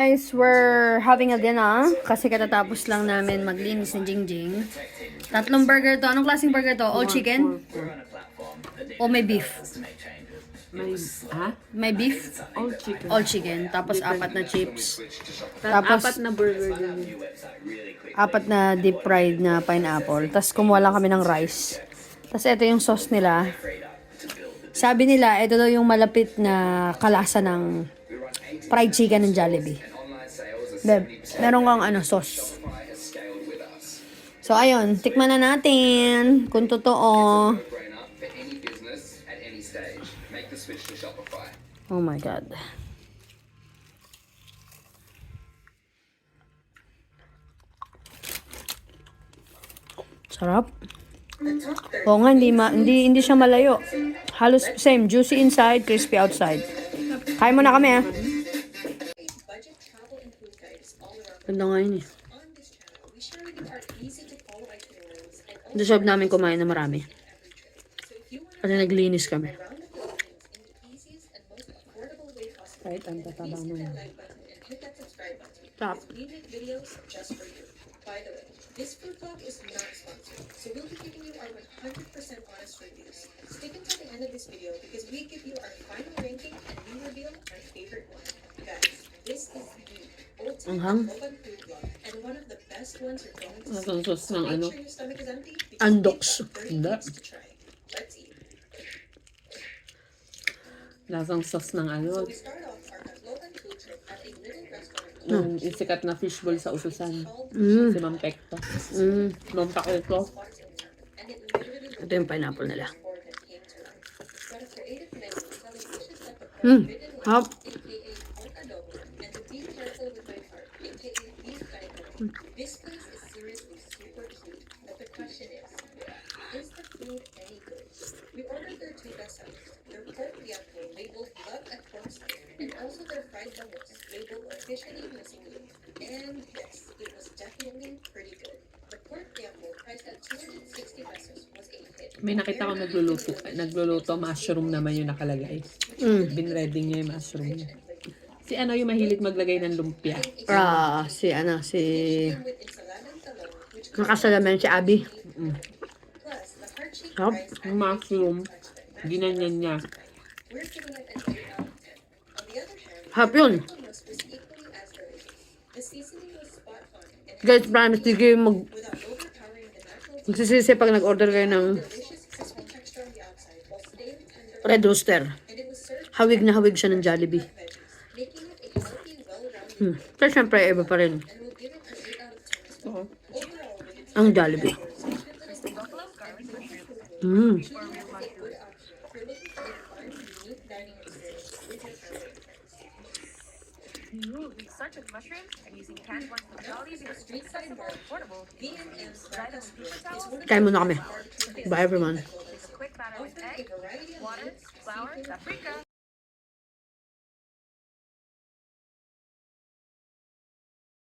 Guys, we're having a dinner kasi katatapos lang namin maglinis ng Jingjing. Tatlong burger to. Anong klaseng burger to? All chicken? O may beef? May beef? All chicken. All chicken. Tapos apat na chips. Tapos apat na burger din. Apat na deep fried na pineapple. Tapos kumuha lang kami ng rice. Tapos ito yung sauce nila. Sabi nila, ito daw yung malapit na kalasa ng fried chicken ng Jollibee. Meron kang sauce. So, ayun. Tikman na natin kung totoo. Oh my God. Sarap. Oo nga, hindi siya malayo. Halos same. Juicy inside, crispy outside. Kain mo na kami, Ganda nga yun, Deserve namin kumain na marami. Kasi naglinis kami. Kahit ang tataba mo yun. Top. This food vlog is not sponsored, so we'll be giving you our 100% honest reviews. Stick until the end of this video because we give you our final ranking and we reveal our favorite one. Guys, this is the ultimate open food vlog and one of the best ones you're going to see. So make sure your stomach is empty because we have 30 to try. Let's eat. Lasang sauce ng So we start off our Logan food trip at a little restaurant. Yung isikat na fishball sa Ususan. Si Ma'am Pekto. Ma'am Pakito. Ito yung pineapple nila. Hop. This place is seriously super cute, but the question is the food any good? We ordered their two best salads, their pork diablo labeled blood and pork skin, and also their fried bangus labeled officially missing meat. And yes, it was definitely pretty good. The pork diablo priced at 260 pesos was a hit. May nakita ko nagluluto, mushroom naman yung nakalagay. Binreading niya yung mushroom niya. Si yung mahilig maglagay ng lumpia. Nakasalaman si Abby. Hop. Yung mushroom, ginanyan niya. Hop yun. Guys, promise, di kayo magsisisi pag nag-order kayo ng Red Rooster. Hawig na hawig siya ng Jollibee. Pero syempre, iba pa rin. Ang Jollibee. We started with mushrooms and using canned ones from Jollies for street side more affordable. Kain muna kami. Bye everyone. Quick batter with egg, water, flour, paprika.